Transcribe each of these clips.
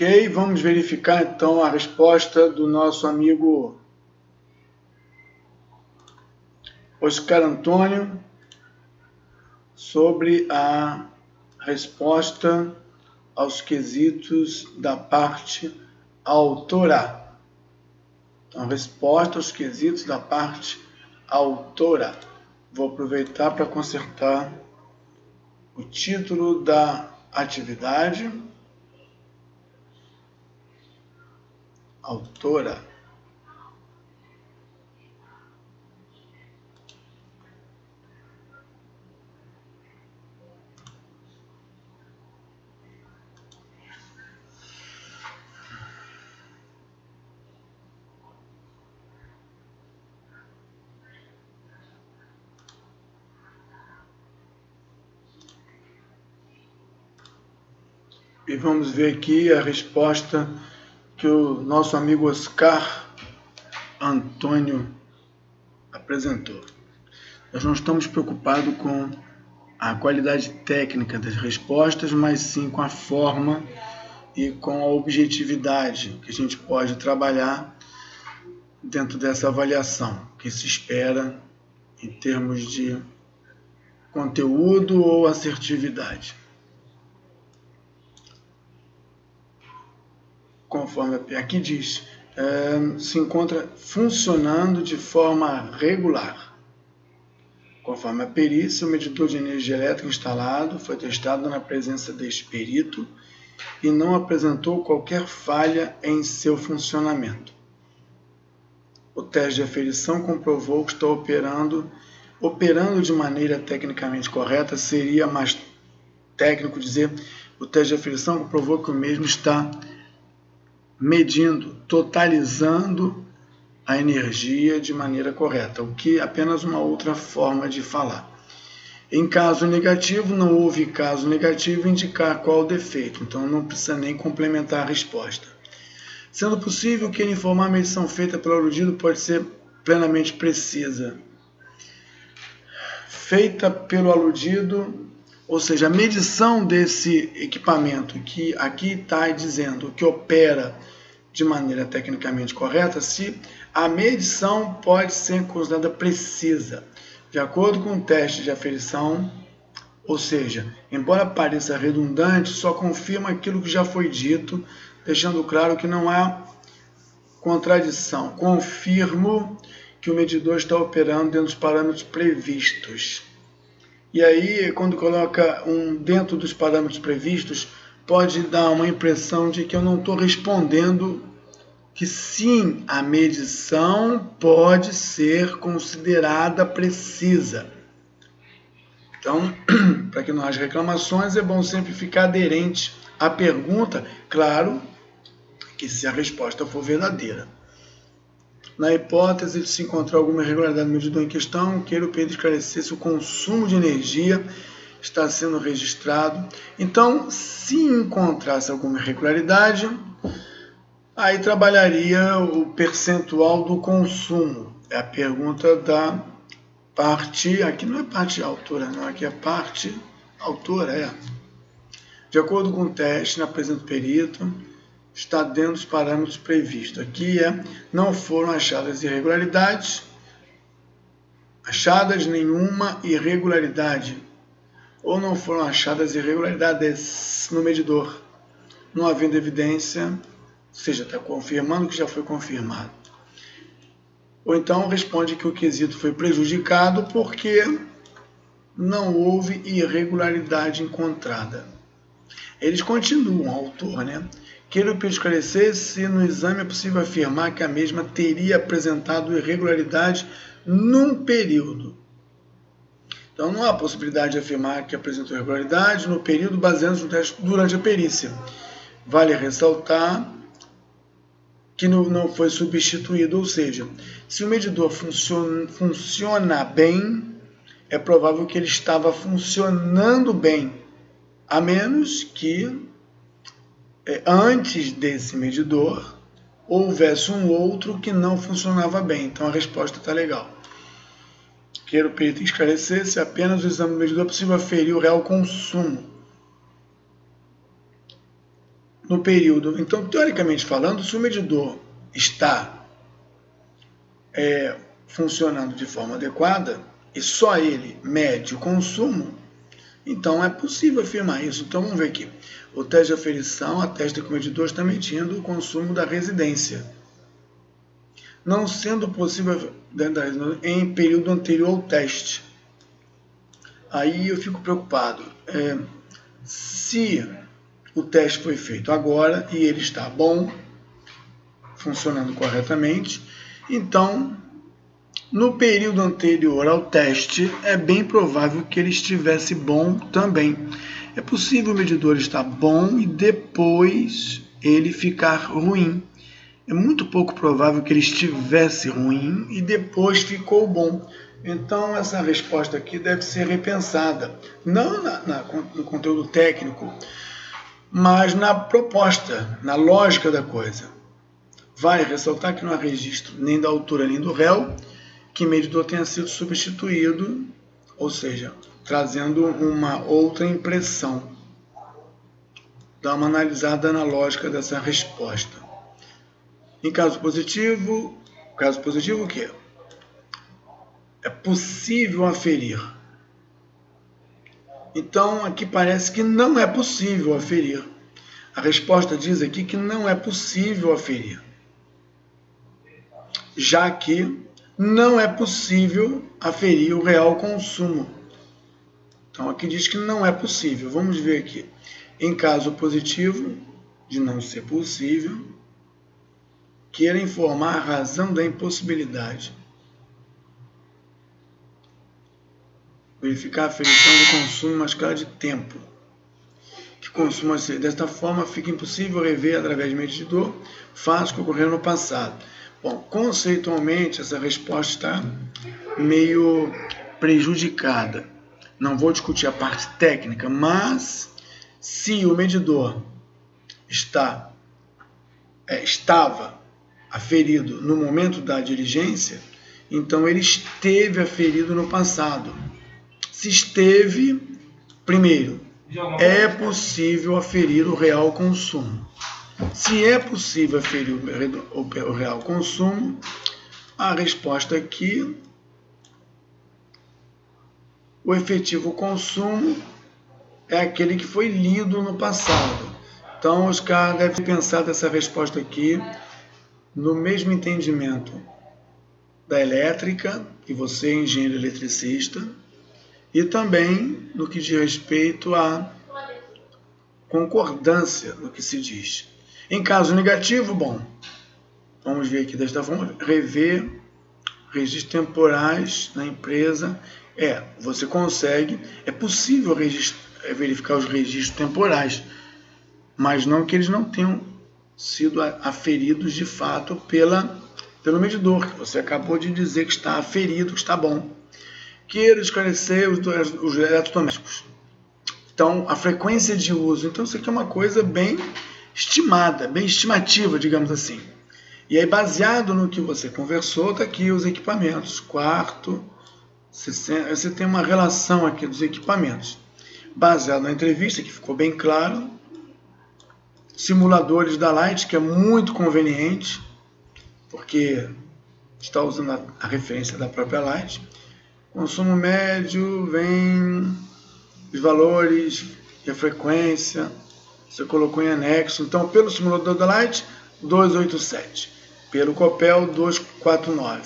Ok, vamos verificar então a resposta do nosso amigo Oscar Antônio sobre a resposta aos quesitos da parte autora. Então, resposta aos quesitos da parte autora. Vou aproveitar para consertar o título da atividade. Autora. E vamos ver aqui a resposta que o nosso amigo Oscar Antônio apresentou. Nós não estamos preocupados com a qualidade técnica das respostas, mas sim com a forma e com a objetividade que a gente pode trabalhar dentro dessa avaliação, que se espera em termos de conteúdo ou assertividade. Conforme aqui diz, se encontra funcionando de forma regular. Conforme a perícia, o medidor de energia elétrica instalado foi testado na presença deste perito e não apresentou qualquer falha em seu funcionamento. O teste de aferição comprovou que está operando de maneira tecnicamente correta. Seria mais técnico dizer, o teste de aferição comprovou que o mesmo está medindo, totalizando a energia de maneira correta, o que é apenas uma outra forma de falar. Em caso negativo, não houve caso negativo indicar qual o defeito, então não precisa nem complementar a resposta. Sendo possível que ele informar a medição feita pelo aludido pode ser plenamente precisa. Feita pelo aludido, ou seja, a medição desse equipamento que aqui está dizendo que opera de maneira tecnicamente correta, se a medição pode ser considerada precisa, de acordo com o teste de aferição, ou seja, embora pareça redundante, só confirma aquilo que já foi dito, deixando claro que não há contradição. Confirmo que o medidor está operando dentro dos parâmetros previstos. E aí, quando coloca dentro dos parâmetros previstos, pode dar uma impressão de que eu não estou respondendo que sim, a medição pode ser considerada precisa. Então, para que não haja reclamações, é bom sempre ficar aderente à pergunta, claro que se a resposta for verdadeira. Na hipótese de se encontrar alguma irregularidade no medidor em questão, queira o perito esclarecer se o consumo de energia está sendo registrado. Então, se encontrasse alguma irregularidade, aí trabalharia o percentual do consumo. É a pergunta da parte, aqui não é parte de autora, não, aqui é parte autora, De acordo com o teste na presença do perito, está dentro dos parâmetros previstos. Aqui não foram achadas irregularidades, nenhuma irregularidade, ou não foram achadas irregularidades no medidor, não havendo evidência, ou seja, está confirmando que já foi confirmado. Ou então responde que o quesito foi prejudicado porque não houve irregularidade encontrada. Eles continuam, autor, Quero esclarecer se no exame é possível afirmar que a mesma teria apresentado irregularidade num período. Então, não há possibilidade de afirmar que apresentou irregularidade no período baseando-se no teste durante a perícia. Vale ressaltar que não foi substituído, ou seja, se o medidor funciona bem, é provável que ele estava funcionando bem, a menos que antes desse medidor houvesse um outro que não funcionava bem. Então a resposta está legal. Quero o perito esclarecer se apenas o exame do medidor é possível aferir o real consumo. no período. Então, teoricamente falando, se o medidor está funcionando de forma adequada e só ele mede o consumo, então é possível afirmar isso. Então vamos ver aqui. O teste de aferição atesta que o medidor está medindo o consumo da residência, não sendo possível em período anterior ao teste. Aí eu fico preocupado. Se o teste foi feito agora e ele está bom, funcionando corretamente, então no período anterior ao teste é bem provável que ele estivesse bom também. É possível o medidor estar bom e depois ele ficar ruim. É muito pouco provável que ele estivesse ruim e depois ficou bom. Então essa resposta aqui deve ser repensada, não no conteúdo técnico, mas na proposta, na lógica da coisa. Vale ressaltar que não há registro nem da autora nem do réu que medidor tenha sido substituído, ou seja, trazendo uma outra impressão. Dá uma analisada na lógica dessa resposta. Em caso positivo o quê? É possível aferir. Então, aqui parece que não é possível aferir. A resposta diz aqui que não é possível aferir, já que não é possível aferir o real consumo. Então, aqui diz que não é possível. Vamos ver aqui. Em caso positivo, de não ser possível, queira informar a razão da impossibilidade. Verificar a aferição do consumo em uma escala de tempo. Que consuma ser. Desta forma, fica impossível rever através de medidor fatos que ocorreram no passado. Bom, conceitualmente, essa resposta está meio prejudicada. Não vou discutir a parte técnica, mas se o medidor estava aferido no momento da diligência, então ele esteve aferido no passado. Se esteve, primeiro, é possível aferir o real consumo. Se é possível aferir o real consumo, a resposta aqui, o efetivo consumo é aquele que foi lido no passado. Então, os caras devem pensar dessa resposta aqui no mesmo entendimento da elétrica, que você é engenheiro eletricista, e também no que diz respeito à concordância no que se diz. Em caso negativo, bom, vamos ver aqui desta forma, rever registros temporais na empresa. Você consegue, é possível verificar os registros temporais, mas não que eles não tenham sido aferidos de fato pelo medidor, que você acabou de dizer que está aferido, que está bom. Queira esclarecer os eletrodomésticos. Então, a frequência de uso. Então, isso aqui é uma coisa bem estimada, bem estimativa, digamos assim. E aí, baseado no que você conversou, está aqui os equipamentos. Quarto, você tem uma relação aqui dos equipamentos. Baseado na entrevista, que ficou bem claro. Simuladores da Light, que é muito conveniente, porque está usando a referência da própria Light. Consumo médio, vem os valores e a frequência, você colocou em anexo. Então, pelo simulador da Light, 287. Pelo Copel, 249.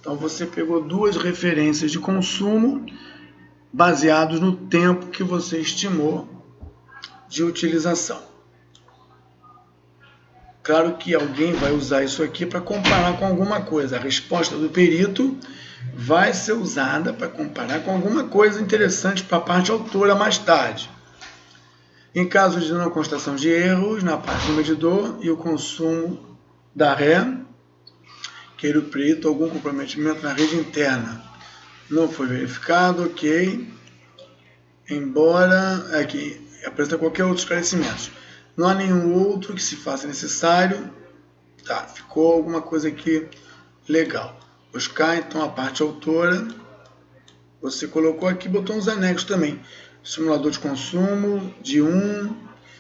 Então, você pegou duas referências de consumo baseados no tempo que você estimou de utilização. Claro que alguém vai usar isso aqui para comparar com alguma coisa. A resposta do perito vai ser usada para comparar com alguma coisa interessante para a parte autora mais tarde. Em caso de não constatação de erros na parte do medidor e o consumo da ré, queira o perito algum comprometimento na rede interna. Não foi verificado, ok. Embora aqui apresenta qualquer outro esclarecimento. Não há nenhum outro que se faça necessário. Tá, ficou alguma coisa aqui legal. Buscar então a parte autora. Você colocou aqui, botou uns anexos também. Simulador de consumo de 1,